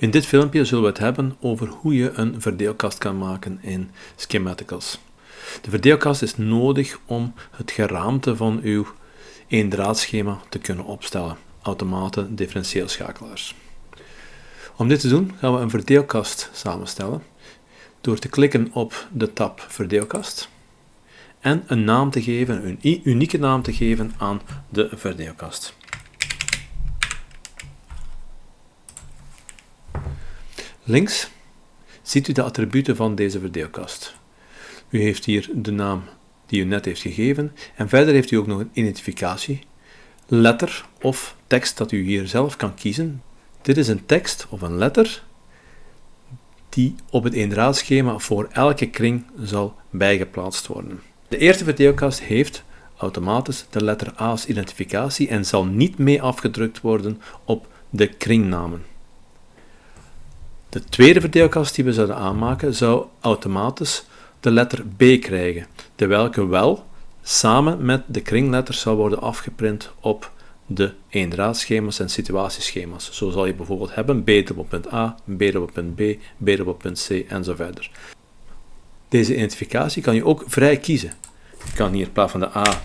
In dit filmpje zullen we het hebben over hoe je een verdeelkast kan maken in Schematicals. De verdeelkast is nodig om het geraamte van uw eendraadschema te kunnen opstellen, automaten, differentieelschakelaars. Om dit te doen gaan we een verdeelkast samenstellen door te klikken op de tab verdeelkast en een naam te geven, een unieke naam te geven aan de verdeelkast. Links ziet u de attributen van deze verdeelkast. U heeft hier de naam die u net heeft gegeven en verder heeft u ook nog een identificatie, letter of tekst dat u hier zelf kan kiezen. Dit is een tekst of een letter die op het eendraadschema voor elke kring zal bijgeplaatst worden. De eerste verdeelkast heeft automatisch de letter A als identificatie en zal niet mee afgedrukt worden op de kringnamen. De tweede verdeelkast die we zouden aanmaken zou automatisch de letter B krijgen, de welke wel samen met de kringletters zal worden afgeprint op de eendraadschema's en situatieschema's. Zo zal je bijvoorbeeld hebben B.A, B.B, B.C en zo verder. Deze identificatie kan je ook vrij kiezen. Je kan hier in plaats van de A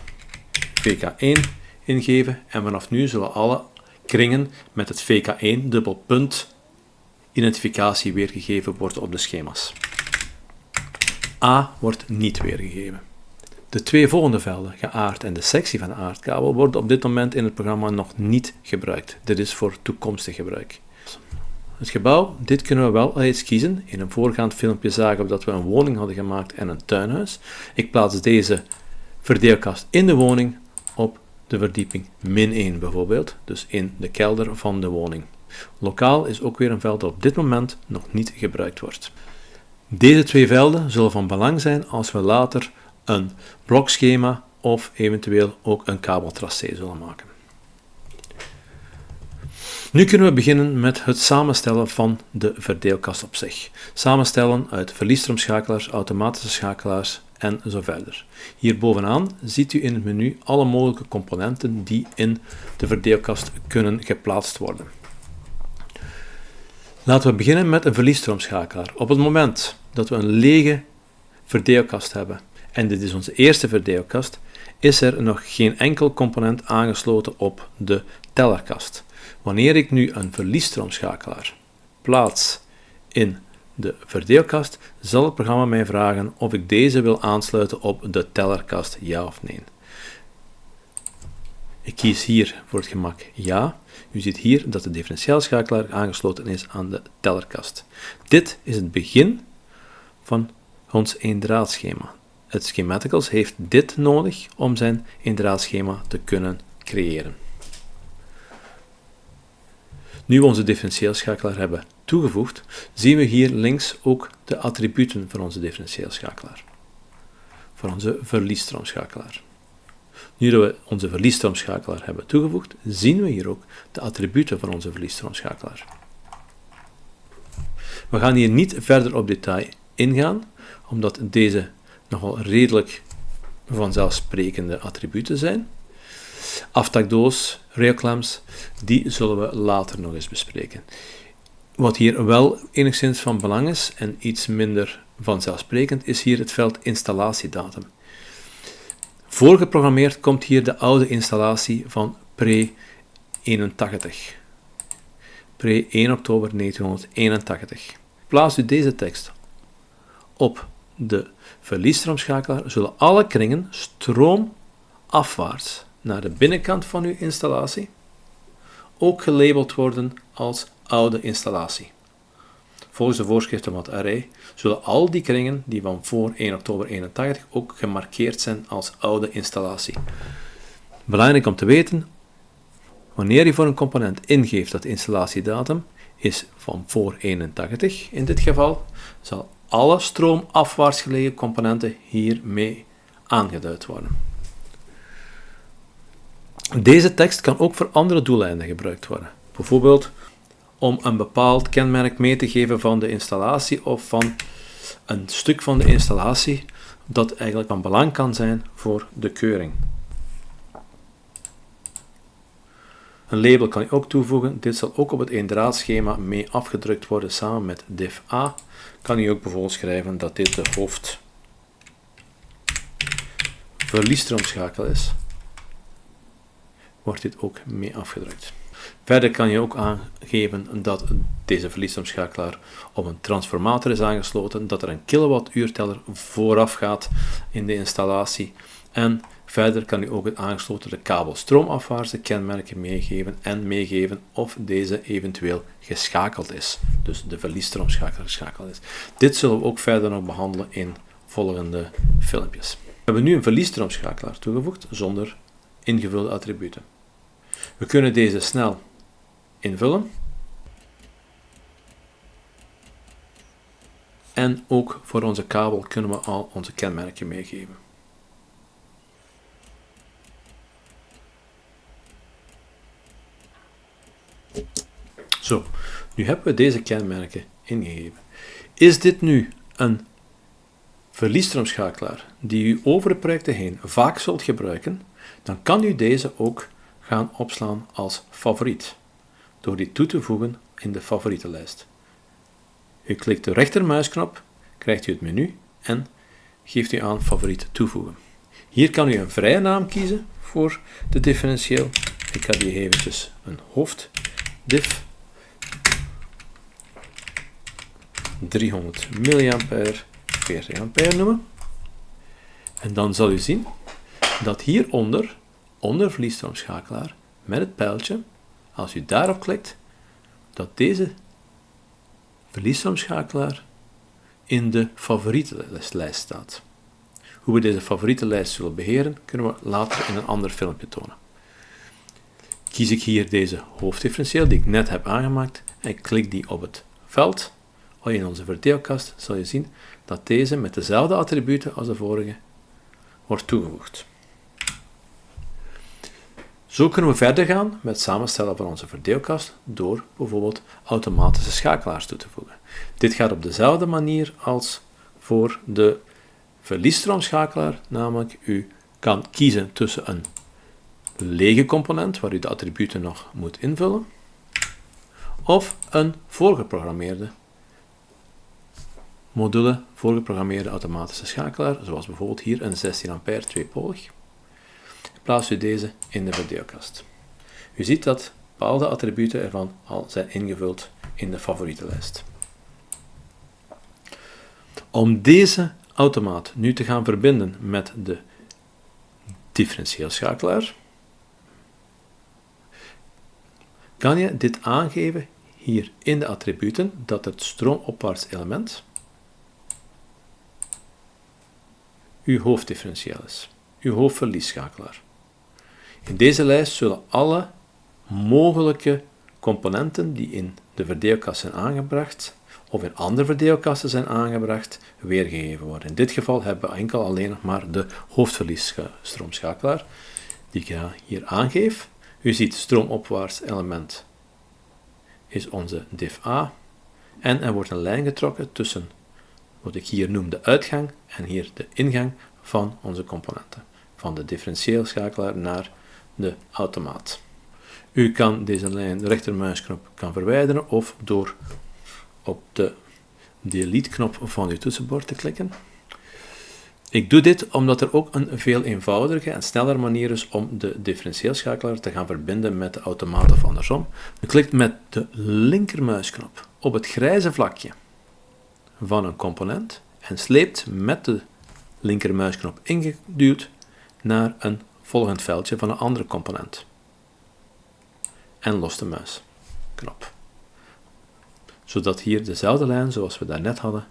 VK1 ingeven en vanaf nu zullen alle kringen met het VK1 dubbelpunt identificatie weergegeven worden op de schema's. A wordt niet weergegeven. De twee volgende velden, geaard en de sectie van de aardkabel, worden op dit moment in het programma nog niet gebruikt. Dit is voor toekomstig gebruik. Het gebouw, dit kunnen we wel eens kiezen. In een voorgaand filmpje zagen we dat we een woning hadden gemaakt en een tuinhuis. Ik plaats deze verdeelkast in de woning op de verdieping -1 bijvoorbeeld, dus in de kelder van de woning. Lokaal is ook weer een veld dat op dit moment nog niet gebruikt wordt. Deze twee velden zullen van belang zijn als we later een blokschema of eventueel ook een kabeltracé zullen maken. Nu kunnen we beginnen met het samenstellen van de verdeelkast op zich. Samenstellen uit verliesstroomschakelaars, automatische schakelaars en zo verder. Hier bovenaan ziet u in het menu alle mogelijke componenten die in de verdeelkast kunnen geplaatst worden. Laten we beginnen met een verliesstroomschakelaar. Op het moment dat we een lege verdeelkast hebben, en dit is onze eerste verdeelkast, is er nog geen enkel component aangesloten op de tellerkast. Wanneer ik nu een verliesstroomschakelaar plaats in de verdeelkast, zal het programma mij vragen of ik deze wil aansluiten op de tellerkast, ja of nee. Ik kies hier voor het gemak ja. U ziet hier dat de differentiaalschakelaar aangesloten is aan de tellerkast. Dit is het begin van ons eendraadschema. Het Schematicals heeft dit nodig om zijn eendraadschema te kunnen creëren. Nu we onze differentiaalschakelaar hebben toegevoegd, zien we hier links ook de attributen van onze differentiaalschakelaar, voor onze verliesstroomschakelaar. Nu dat we onze verliesstroomschakelaar hebben toegevoegd, zien we hier ook de attributen van onze verliesstroomschakelaar. We gaan hier niet verder op detail ingaan, omdat deze nogal redelijk vanzelfsprekende attributen zijn. Aftakdoos, railclamps, die zullen we later nog eens bespreken. Wat hier wel enigszins van belang is en iets minder vanzelfsprekend, is hier het veld installatiedatum. Voorgeprogrammeerd komt hier de oude installatie van pre-81. Pre-1 oktober 1981. Plaats u deze tekst op de verliesstroomschakelaar, zullen alle kringen stroomafwaarts naar de binnenkant van uw installatie ook gelabeld worden als oude installatie. Volgens de voorschriften van het array zullen al die kringen die van voor 1 oktober 81 ook gemarkeerd zijn als oude installatie. Belangrijk om te weten, wanneer je voor een component ingeeft dat de installatiedatum is van voor 81, in dit geval, zal alle stroomafwaarts gelegen componenten hiermee aangeduid worden. Deze tekst kan ook voor andere doeleinden gebruikt worden. Bijvoorbeeld om een bepaald kenmerk mee te geven van de installatie of van een stuk van de installatie dat eigenlijk van belang kan zijn voor de keuring. Een label kan je ook toevoegen. Dit zal ook op het eendraadschema mee afgedrukt worden samen met div A. Kan je ook bijvoorbeeld schrijven dat dit de hoofdverliesstroomschakel is. Wordt dit ook mee afgedrukt. Verder kan je ook aangeven dat deze verliesstroomschakelaar op een transformator is aangesloten, dat er een kilowattuurteller vooraf gaat in de installatie en verder kan u ook het aangesloten kabel stroomafwaartse kenmerken meegeven en meegeven of deze eventueel geschakeld is. Dus de verliesstroomschakelaar geschakeld is. Dit zullen we ook verder nog behandelen in volgende filmpjes. We hebben nu een verliesstroomschakelaar toegevoegd zonder ingevulde attributen. We kunnen deze snel invullen. En ook voor onze kabel kunnen we al onze kenmerken meegeven. Zo, nu hebben we deze kenmerken ingegeven. Is dit nu een verliesstroomschakelaar die u over de projecten heen vaak zult gebruiken, dan kan u deze ook gaan opslaan als favoriet, door die toe te voegen in de favorietenlijst. U klikt de rechtermuisknop, krijgt u het menu en geeft u aan favoriet toevoegen. Hier kan u een vrije naam kiezen voor de differentieel. Ik ga die eventjes een hoofddiff 300 mA 40 ampère noemen. En dan zal u zien dat hieronder, onder verliesstroomschakelaar, met het pijltje, als u daarop klikt, dat deze verliesstroomschakelaar in de favorietenlijst staat. Hoe we deze favorietenlijst zullen beheren, kunnen we later in een ander filmpje tonen. Kies ik hier deze hoofddifferentieel die ik net heb aangemaakt en ik klik die op het veld. Al in onze verdeelkast zal je zien dat deze met dezelfde attributen als de vorige wordt toegevoegd. Zo kunnen we verder gaan met het samenstellen van onze verdeelkast door bijvoorbeeld automatische schakelaars toe te voegen. Dit gaat op dezelfde manier als voor de verliesstroomschakelaar, namelijk u kan kiezen tussen een lege component waar u de attributen nog moet invullen of een voorgeprogrammeerde module, voorgeprogrammeerde automatische schakelaar, zoals bijvoorbeeld hier een 16 ampère tweepolig. Plaats u deze in de verdeelkast. U ziet dat bepaalde attributen ervan al zijn ingevuld in de favorietenlijst. Om deze automaat nu te gaan verbinden met de differentieelschakelaar, kan je dit aangeven hier in de attributen dat het stroomopwaarts element uw hoofddifferentieel is, uw hoofdverliesschakelaar. In deze lijst zullen alle mogelijke componenten die in de verdeelkast zijn aangebracht of in andere verdeelkasten zijn aangebracht, weergegeven worden. In dit geval hebben we enkel alleen nog maar de hoofdverliesstroomschakelaar, die ik hier aangeef. U ziet stroomopwaarts element is onze diff A en er wordt een lijn getrokken tussen wat ik hier noem de uitgang en hier de ingang van onze componenten, van de differentieelschakelaar naar de automaat. U kan deze lijn, de rechtermuisknop, kan verwijderen of door op de delete-knop van uw toetsenbord te klikken. Ik doe dit omdat er ook een veel eenvoudiger en sneller manier is om de differentieelschakelaar te gaan verbinden met de automaat of andersom. U klikt met de linkermuisknop op het grijze vlakje van een component en sleept met de linkermuisknop ingeduwd naar een volgend veldje van een andere component. En los de muisknop. Zodat hier dezelfde lijn zoals we daarnet hadden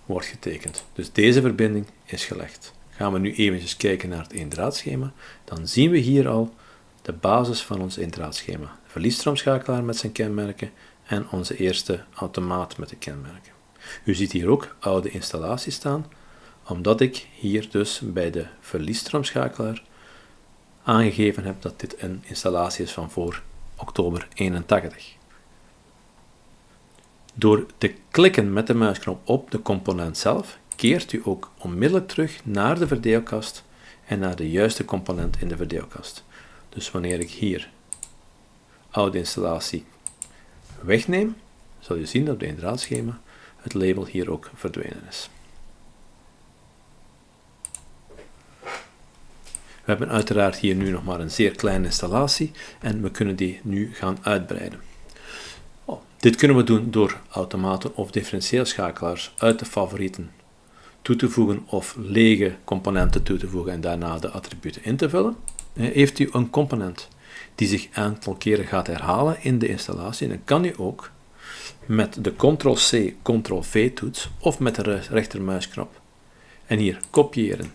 wordt getekend. Dus deze verbinding is gelegd. Gaan we nu eventjes kijken naar het eendraadschema, dan zien we hier al de basis van ons eendraadschema. De verliesstroomschakelaar met zijn kenmerken en onze eerste automaat met de kenmerken. U ziet hier ook oude installaties staan, omdat ik hier dus bij de verliesstroomschakelaar aangegeven heb dat dit een installatie is van voor oktober 81. Door te klikken met de muisknop op de component zelf, keert u ook onmiddellijk terug naar de verdeelkast en naar de juiste component in de verdeelkast. Dus wanneer ik hier oude installatie wegneem, zal je zien dat bij het draadschema het label hier ook verdwenen is. We hebben uiteraard hier nu nog maar een zeer kleine installatie en we kunnen die nu gaan uitbreiden. Dit kunnen we doen door automaten of differentieelschakelaars uit de favorieten toe te voegen of lege componenten toe te voegen en daarna de attributen in te vullen. Heeft u een component die zich een aantal keren gaat herhalen in de installatie, dan kan u ook met de Ctrl-C, Ctrl-V toets of met de rechtermuisknop en hier kopiëren,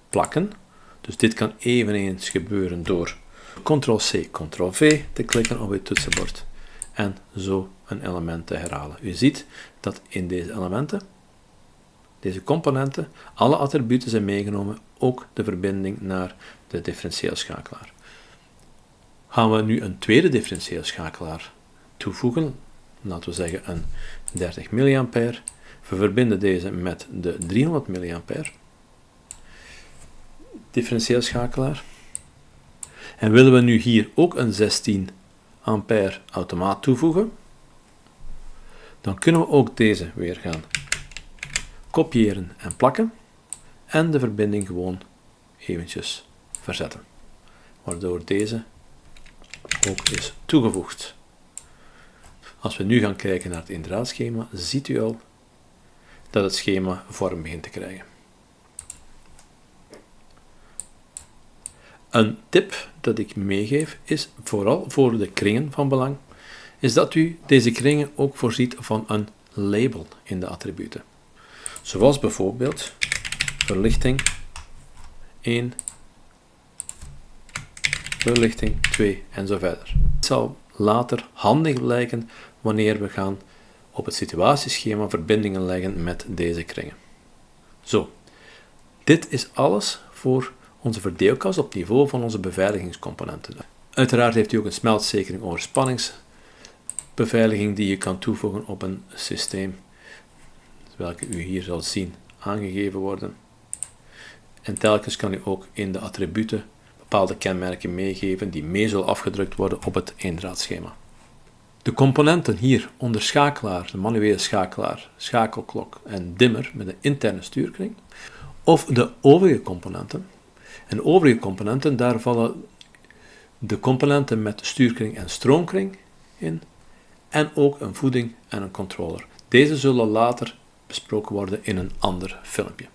plakken. Dus dit kan eveneens gebeuren door Ctrl-C, Ctrl-V te klikken op uw toetsenbord en zo een element te herhalen. U ziet dat in deze elementen, deze componenten, alle attributen zijn meegenomen, ook de verbinding naar de differentieelschakelaar. Gaan we nu een tweede differentieelschakelaar toevoegen, laten we zeggen een 30 mA. We verbinden deze met de 300 mA differentieelschakelaar. En willen we nu hier ook een 16 ampère automaat toevoegen, dan kunnen we ook deze weer gaan kopiëren en plakken en de verbinding gewoon eventjes verzetten, waardoor deze ook is toegevoegd. Als we nu gaan kijken naar het indraadschema, ziet u al dat het schema vorm begint te krijgen. Een tip dat ik meegeef is, vooral voor de kringen van belang, is dat u deze kringen ook voorziet van een label in de attributen. Zoals bijvoorbeeld verlichting 1, verlichting 2 en zo verder. Het zal later handig blijken wanneer we gaan op het situatieschema verbindingen leggen met deze kringen. Zo, dit is alles voor onze verdeelkast op niveau van onze beveiligingscomponenten. Uiteraard heeft u ook een smeltzekering overspanningsbeveiliging die je kan toevoegen op een systeem, welke u hier zal zien aangegeven worden. En telkens kan u ook in de attributen bepaalde kenmerken meegeven die mee zullen afgedrukt worden op het eendraadschema. De componenten hier onder schakelaar, de manuele schakelaar, schakelklok en dimmer met een interne stuurkring, of de overige componenten. En overige componenten, daar vallen de componenten met stuurkring en stroomkring in, en ook een voeding en een controller. Deze zullen later besproken worden in een ander filmpje.